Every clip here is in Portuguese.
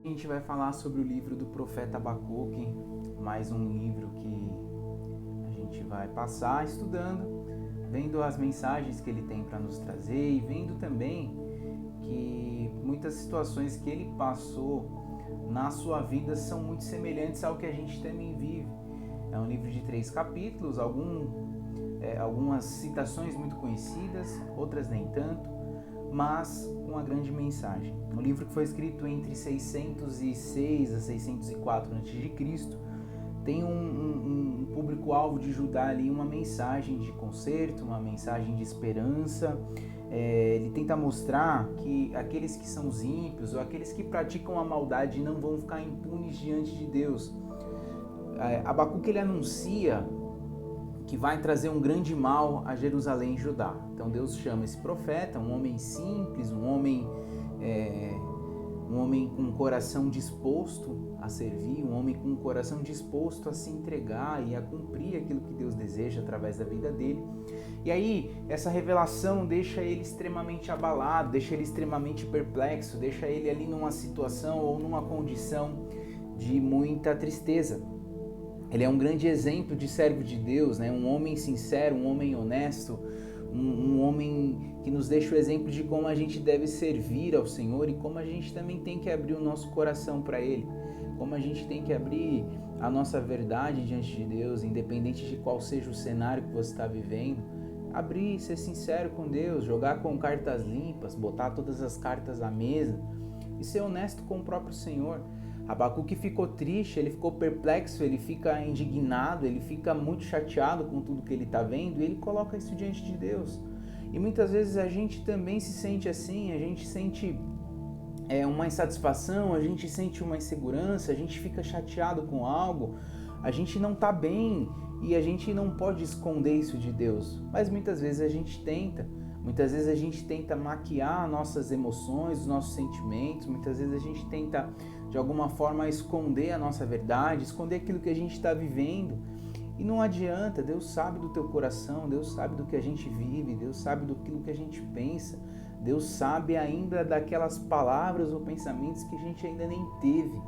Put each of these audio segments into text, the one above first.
A gente vai falar sobre o livro do profeta Abacuque, mais um livro que a gente vai passar estudando, vendo as mensagens que ele tem para nos trazer e vendo também que muitas situações que ele passou na sua vida são muito semelhantes ao que a gente também vive. É um livro de 3 capítulos, algumas citações muito conhecidas, outras nem tanto, mas com uma grande mensagem. Um livro que foi escrito entre 606 a 604 a.C., tem um público-alvo de Judá ali, uma mensagem de conserto, uma mensagem de esperança. Ele tenta mostrar que aqueles que são os ímpios ou aqueles que praticam a maldade não vão ficar impunes diante de Deus. Abacuque ele anuncia que vai trazer um grande mal a Jerusalém e Judá. Então Deus chama esse profeta, um homem simples, um homem com um coração disposto a servir, um homem com um coração disposto a se entregar e a cumprir aquilo que Deus deseja através da vida dele. E aí, essa revelação deixa ele extremamente abalado, deixa ele extremamente perplexo, deixa ele ali numa situação ou numa condição de muita tristeza. Ele é um grande exemplo de servo de Deus, né? Um homem sincero, um homem honesto, um homem que nos deixa o exemplo de como a gente deve servir ao Senhor e como a gente também tem que abrir o nosso coração para Ele, como a gente tem que abrir a nossa verdade diante de Deus, independente de qual seja o cenário que você está vivendo. Abrir, ser sincero com Deus, jogar com cartas limpas, botar todas as cartas à mesa e ser honesto com o próprio Senhor. Abacuque ficou triste, ele ficou perplexo, ele fica indignado, ele fica muito chateado com tudo que ele está vendo e ele coloca isso diante de Deus. E muitas vezes a gente também se sente assim, a gente sente uma insatisfação, a gente sente uma insegurança, a gente fica chateado com algo, a gente não está bem e a gente não pode esconder isso de Deus, mas muitas vezes a gente tenta. Muitas vezes a gente tenta maquiar nossas emoções, os nossos sentimentos, muitas vezes a gente tenta de alguma forma esconder a nossa verdade, esconder aquilo que a gente está vivendo. E não adianta, Deus sabe do teu coração, Deus sabe do que a gente vive, Deus sabe do que a gente pensa, Deus sabe ainda daquelas palavras ou pensamentos que a gente ainda nem teve.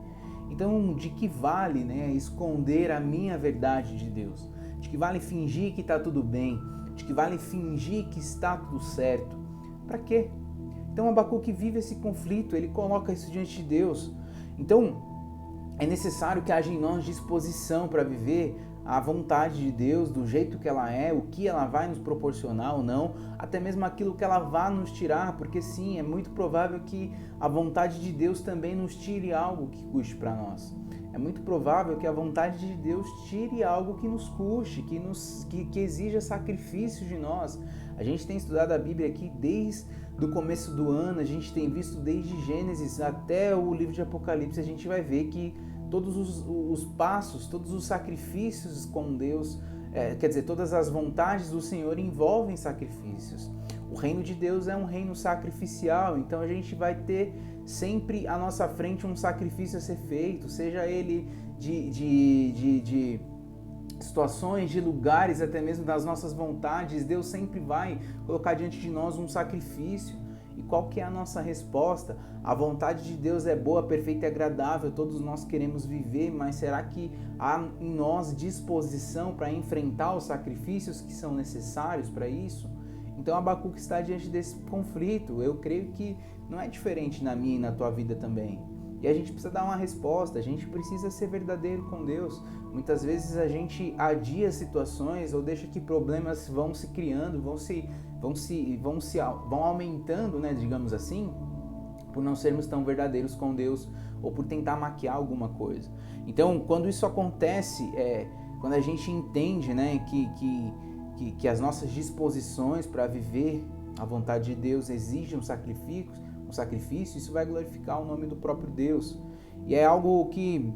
Então, de que vale, né, esconder a minha verdade de Deus? De que vale fingir que está tudo bem? De que vale fingir que está tudo certo? Para quê? Então Abacuque vive esse conflito, ele coloca isso diante de Deus. Então é necessário que haja em nós disposição para viver a vontade de Deus do jeito que ela é, o que ela vai nos proporcionar ou não, até mesmo aquilo que ela vai nos tirar, porque sim, é muito provável que a vontade de Deus também nos tire algo que custe para nós. É muito provável que a vontade de Deus tire algo que nos custe, que exija sacrifício de nós. A gente tem estudado a Bíblia aqui desde o começo do ano, a gente tem visto desde Gênesis até o livro de Apocalipse, a gente vai ver que todos os passos, todos os sacrifícios com Deus, todas as vontades do Senhor envolvem sacrifícios. O reino de Deus é um reino sacrificial, então a gente vai ter sempre à nossa frente um sacrifício a ser feito, seja ele de situações, de lugares, até mesmo das nossas vontades. Deus sempre vai colocar diante de nós um sacrifício. E qual que é a nossa resposta? A vontade de Deus é boa, perfeita e agradável, todos nós queremos viver, mas será que há em nós disposição para enfrentar os sacrifícios que são necessários para isso? Então Abacuque está diante desse conflito. Eu creio que não é diferente na minha e na tua vida também. E a gente precisa dar uma resposta, a gente precisa ser verdadeiro com Deus. Muitas vezes a gente adia situações ou deixa que problemas vão se criando, vão aumentando, né, digamos assim, por não sermos tão verdadeiros com Deus ou por tentar maquiar alguma coisa. Então, quando isso acontece, quando a gente entende, né, que as nossas disposições para viver a vontade de Deus exigem um sacrifício, isso vai glorificar o nome do próprio Deus. E é algo que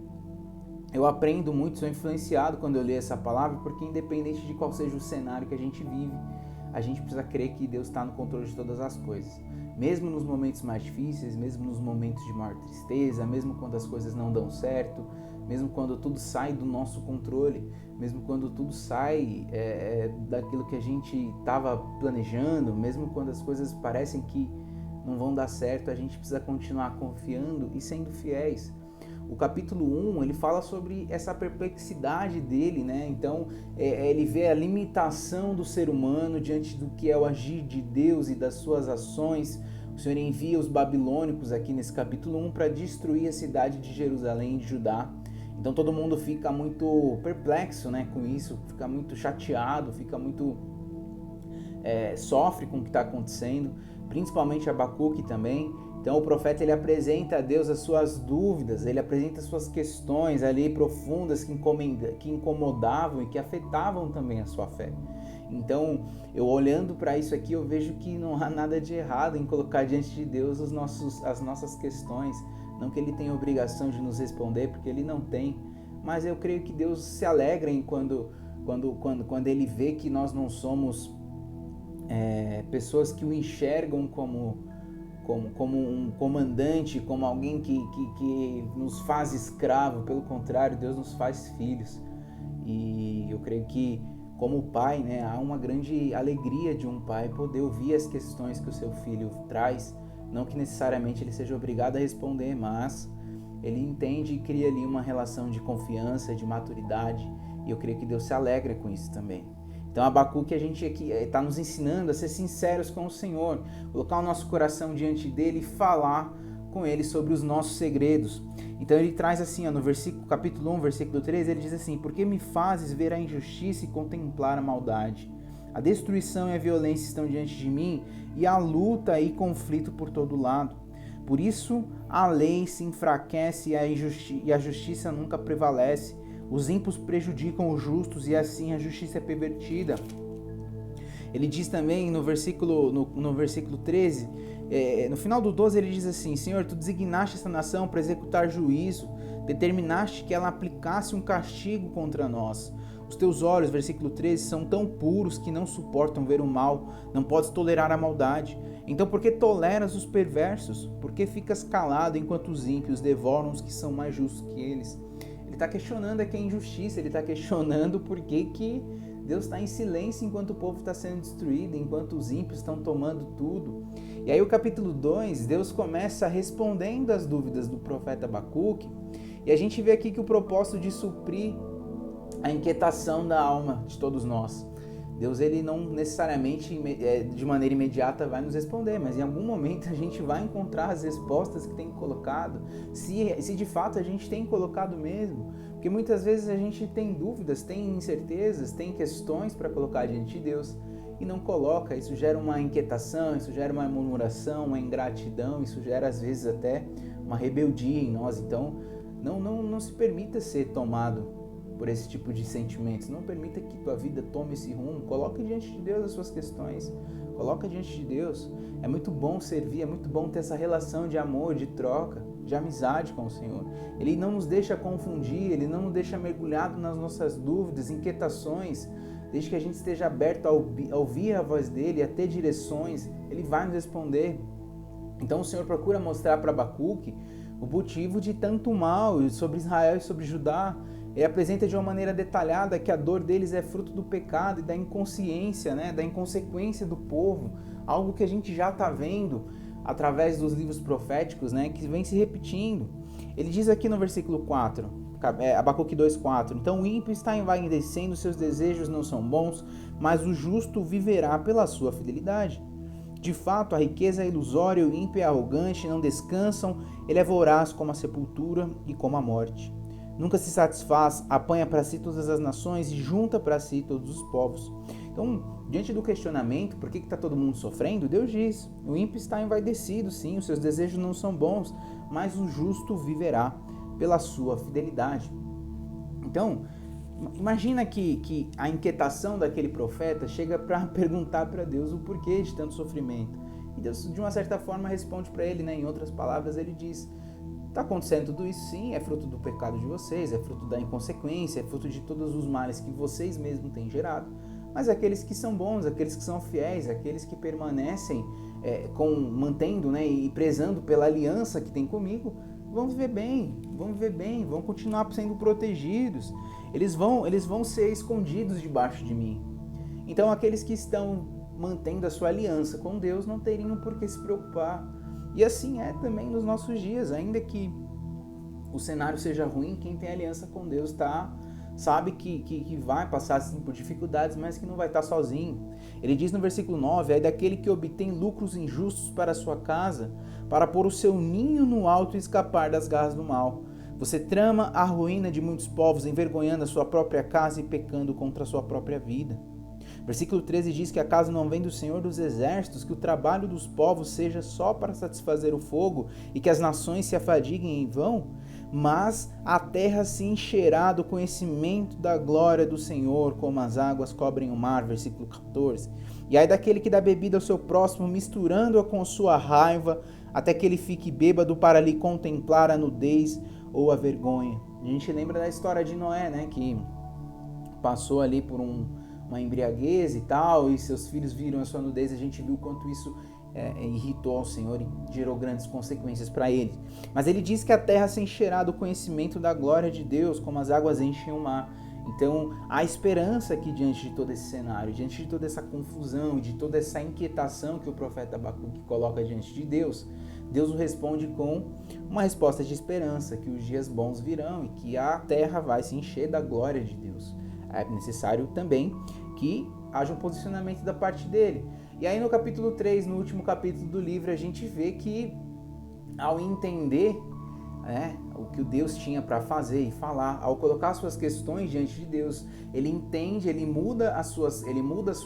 eu aprendo muito, sou influenciado quando eu leio essa palavra, porque independente de qual seja o cenário que a gente vive, a gente precisa crer que Deus está no controle de todas as coisas. Mesmo nos momentos mais difíceis, mesmo nos momentos de maior tristeza, mesmo quando as coisas não dão certo, mesmo quando tudo sai do nosso controle, mesmo quando tudo sai daquilo que a gente estava planejando, mesmo quando as coisas parecem que não vão dar certo, a gente precisa continuar confiando e sendo fiéis. O capítulo 1, ele fala sobre essa perplexidade dele, né? Então, ele vê a limitação do ser humano diante do que é o agir de Deus e das suas ações. O Senhor envia os babilônicos aqui nesse capítulo 1 para destruir a cidade de Jerusalém, de Judá. Então todo mundo fica muito perplexo, né, com isso, fica muito chateado, fica muito sofre com o que está acontecendo, principalmente Abacuque também. Então o profeta, ele apresenta a Deus as suas dúvidas, ele apresenta as suas questões ali profundas que incomodavam e que afetavam também a sua fé. Então, eu olhando para isso aqui, eu vejo que não há nada de errado em colocar diante de Deus as nossas questões. Não que ele tenha obrigação de nos responder, porque ele não tem, mas eu creio que Deus se alegra em quando ele vê que nós não somos pessoas que o enxergam como um comandante, como alguém que nos faz escravo. Pelo contrário, Deus nos faz filhos. E eu creio que, como pai, né, há uma grande alegria de um pai poder ouvir as questões que o seu filho traz. Não que necessariamente ele seja obrigado a responder, mas ele entende e cria ali uma relação de confiança, de maturidade. E eu creio que Deus se alegra com isso também. Então, Abacuque, a gente aqui está nos ensinando a ser sinceros com o Senhor, colocar o nosso coração diante dele e falar com ele sobre os nossos segredos. Então ele traz assim, no capítulo 1, versículo 13, ele diz assim: porque me fazes ver a injustiça e contemplar a maldade? A destruição e a violência estão diante de mim, e a luta e conflito por todo lado. Por isso a lei se enfraquece e a justiça nunca prevalece. Os ímpios prejudicam os justos e assim a justiça é pervertida. Ele diz também no versículo 13, no final do 12 ele diz assim: Senhor, tu designaste esta nação para executar juízo, determinaste que ela aplicasse um castigo contra nós. Os teus olhos, versículo 13, são tão puros que não suportam ver o mal, não podes tolerar a maldade. Então por que toleras os perversos? Por que ficas calado enquanto os ímpios devoram os que são mais justos que eles? Ele está questionando aqui a injustiça, ele está questionando por que Deus está em silêncio enquanto o povo está sendo destruído, enquanto os ímpios estão tomando tudo. E aí o capítulo 2, Deus começa respondendo as dúvidas do profeta Abacuque, e a gente vê aqui que o propósito de suprir a inquietação da alma de todos nós. Deus, ele não necessariamente de maneira imediata vai nos responder, mas em algum momento a gente vai encontrar as respostas que tem colocado, se de fato a gente tem colocado mesmo, porque muitas vezes a gente tem dúvidas, tem incertezas, tem questões para colocar diante de Deus e não coloca. Isso gera uma inquietação, isso gera uma murmuração, uma ingratidão, isso gera às vezes até uma rebeldia em nós. Então não se permita ser tomado por esse tipo de sentimentos. Não permita que tua vida tome esse rumo. Coloca diante de Deus as suas questões. Coloca diante de Deus. É muito bom servir, é muito bom ter essa relação de amor, de troca, de amizade com o Senhor. Ele não nos deixa confundir, Ele não nos deixa mergulhado nas nossas dúvidas, inquietações. Desde que a gente esteja aberto a ouvir a voz dEle, a ter direções, Ele vai nos responder. Então o Senhor procura mostrar para Abacuque o motivo de tanto mal sobre Israel e sobre Judá. Ele apresenta de uma maneira detalhada que a dor deles é fruto do pecado e da inconsciência, né, da inconsequência do povo, algo que a gente já está vendo através dos livros proféticos, né, que vem se repetindo. Ele diz aqui no versículo 4, Abacuque 2,4: então o ímpio está envaidecendo, seus desejos não são bons, mas o justo viverá pela sua fidelidade. De fato, a riqueza é ilusória, o ímpio é arrogante, não descansam, ele é voraz como a sepultura e como a morte. Nunca se satisfaz, apanha para si todas as nações e junta para si todos os povos. Então, diante do questionamento, por que está todo mundo sofrendo? Deus diz: o ímpio está envaidecido, sim, os seus desejos não são bons, mas o justo viverá pela sua fidelidade. Então, imagina que a inquietação daquele profeta chega para perguntar para Deus o porquê de tanto sofrimento. E Deus, de uma certa forma, responde para ele, né? Em outras palavras, ele diz: está acontecendo tudo isso, sim, é fruto do pecado de vocês, é fruto da inconsequência, é fruto de todos os males que vocês mesmos têm gerado. Mas aqueles que são bons, aqueles que são fiéis, aqueles que permanecem mantendo, né, e prezando pela aliança que tem comigo, vão viver bem, vão continuar sendo protegidos, eles vão ser escondidos debaixo de mim. Então aqueles que estão mantendo a sua aliança com Deus não teriam por que se preocupar. E assim é também nos nossos dias, ainda que o cenário seja ruim, quem tem aliança com Deus sabe que vai passar assim, por dificuldades, mas que não vai estar sozinho. Ele diz no versículo 9, aí daquele que obtém lucros injustos para a sua casa, para pôr o seu ninho no alto e escapar das garras do mal. Você trama a ruína de muitos povos, envergonhando a sua própria casa e pecando contra a sua própria vida. Versículo 13 diz que acaso não vem do Senhor dos Exércitos, que o trabalho dos povos seja só para satisfazer o fogo e que as nações se afadiguem em vão? Mas a terra se encherá do conhecimento da glória do Senhor, como as águas cobrem o mar. Versículo 14. E aí daquele que dá bebida ao seu próximo, misturando-a com sua raiva, até que ele fique bêbado para lhe contemplar a nudez ou a vergonha. A gente lembra da história de Noé, né, que passou ali por uma embriaguez e tal, e seus filhos viram a sua nudez. A gente viu o quanto isso irritou ao Senhor e gerou grandes consequências para ele. Mas ele diz que a terra se encherá do conhecimento da glória de Deus, como as águas enchem o mar. Então, há esperança aqui diante de todo esse cenário, diante de toda essa confusão, de toda essa inquietação que o profeta Abacuque coloca diante de Deus. Deus o responde com uma resposta de esperança, que os dias bons virão e que a terra vai se encher da glória de Deus. É necessário também que haja um posicionamento da parte dele. E aí no capítulo 3, no último capítulo do livro, a gente vê que ao entender o que o Deus tinha para fazer e falar, ao colocar suas questões diante de Deus, ele entende, ele muda a sua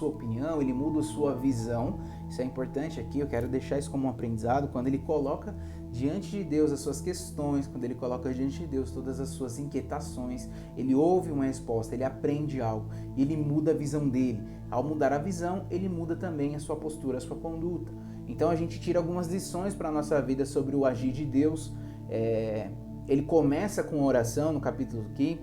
opinião, ele muda a sua visão. Isso é importante aqui, eu quero deixar isso como um aprendizado. Quando ele coloca diante de Deus as suas questões, quando ele coloca diante de Deus todas as suas inquietações, ele ouve uma resposta, ele aprende algo e ele muda a visão dele. Ao mudar a visão, ele muda também a sua postura, a sua conduta. Então a gente tira algumas lições para a nossa vida sobre o agir de Deus. Ele começa com oração no capítulo aqui.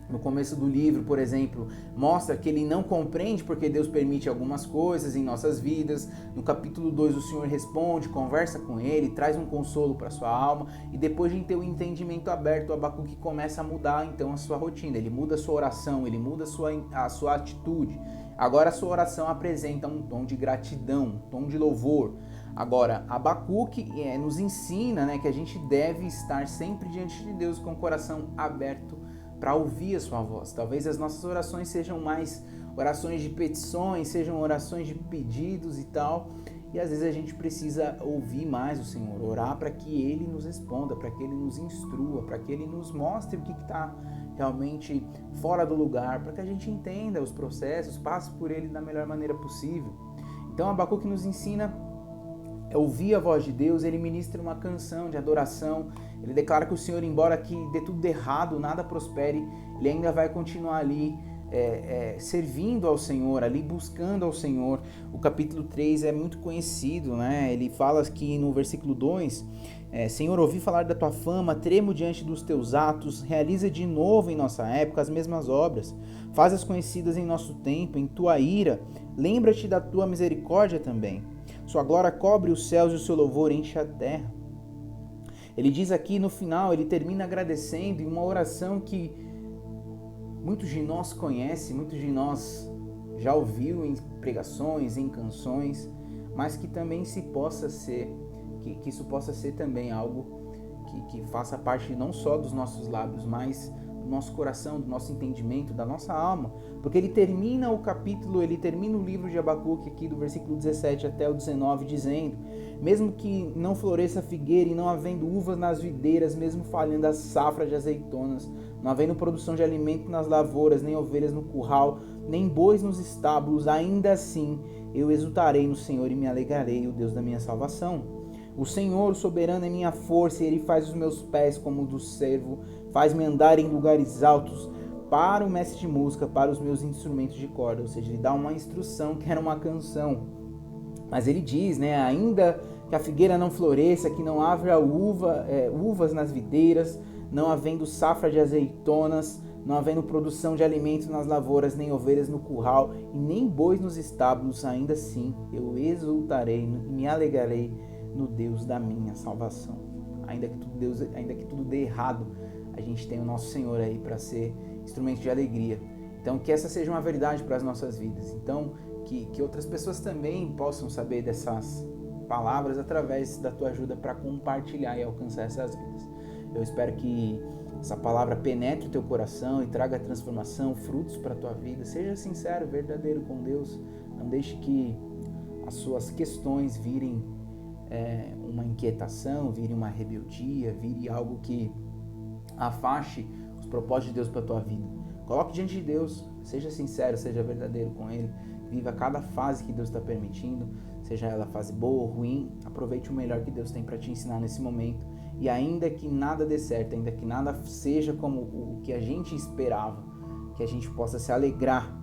No começo do livro, por exemplo, mostra que ele não compreende porque Deus permite algumas coisas em nossas vidas. No capítulo 2, o Senhor responde, conversa com ele, traz um consolo para sua alma. E depois de ter o entendimento aberto, o Abacuque começa a mudar então a sua rotina. Ele muda a sua oração, ele muda a sua atitude. Agora a sua oração apresenta um tom de gratidão, um tom de louvor. Agora, Abacuque nos ensina, que a gente deve estar sempre diante de Deus com o coração aberto para ouvir a sua voz. Talvez as nossas orações sejam mais orações de petições, sejam orações de pedidos e tal, e às vezes a gente precisa ouvir mais o Senhor, orar para que Ele nos responda, para que Ele nos instrua, para que Ele nos mostre o que está realmente fora do lugar, para que a gente entenda os processos, passe por Ele da melhor maneira possível. Então Abacuque nos ensina a ouvir a voz de Deus. Ele ministra uma canção de adoração, ele declara que o Senhor, embora que dê tudo errado, nada prospere, ele ainda vai continuar ali servindo ao Senhor, ali buscando ao Senhor. O capítulo 3 é muito conhecido, Ele fala aqui no versículo 2, Senhor, ouvi falar da tua fama, tremo diante dos teus atos, realiza de novo em nossa época as mesmas obras, faz-as conhecidas em nosso tempo, em tua ira, lembra-te da tua misericórdia também. Sua glória cobre os céus e o seu louvor enche a terra. Ele diz aqui no final, ele termina agradecendo em uma oração que muitos de nós conhecem, muitos de nós já ouviu em pregações, em canções, mas que também que isso possa ser também algo que faça parte não só dos nossos lábios, mas do nosso coração, do nosso entendimento, da nossa alma, porque ele termina o livro de Abacuque aqui do versículo 17 até o 19 dizendo: mesmo que não floresça a figueira e não havendo uvas nas videiras, mesmo falhando a safra de azeitonas, não havendo produção de alimento nas lavouras, nem ovelhas no curral, nem bois nos estábulos, ainda assim eu exultarei no Senhor e me alegrarei, o Deus da minha salvação. O Senhor, o soberano, é minha força, e Ele faz os meus pés como o do servo, faz-me andar em lugares altos, para o mestre de música, para os meus instrumentos de corda. Ou seja, ele dá uma instrução que era uma canção. Mas ele diz, ainda que a figueira não floresça, que não haja uvas nas videiras, não havendo safra de azeitonas, não havendo produção de alimento nas lavouras, nem ovelhas no curral, e nem bois nos estábulos, ainda assim eu exultarei e me alegrarei no Deus da minha salvação. Ainda que tudo dê errado, a gente tem o nosso Senhor aí para ser instrumento de alegria. Então, que essa seja uma verdade para as nossas vidas. Então, que outras pessoas também possam saber palavras através da tua ajuda para compartilhar e alcançar essas vidas. Eu espero que essa palavra penetre o teu coração e traga transformação, frutos para a tua vida. Seja sincero, verdadeiro com Deus. Não deixe que as suas questões virem uma inquietação, virem uma rebeldia, virem algo que afaste os propósitos de Deus para a tua vida. Coloque diante de Deus, seja sincero, seja verdadeiro com Ele. Viva cada fase que Deus está permitindo, seja ela fase boa ou ruim. Aproveite o melhor que Deus tem para te ensinar nesse momento. E ainda que nada dê certo, ainda que nada seja como o que a gente esperava, que a gente possa se alegrar,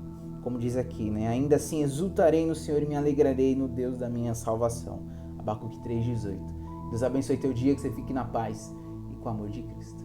como diz aqui, né? Ainda assim exultarei no Senhor e me alegrarei no Deus da minha salvação. Abacuque 3,18. Deus abençoe teu dia, que você fique na paz e com o amor de Cristo.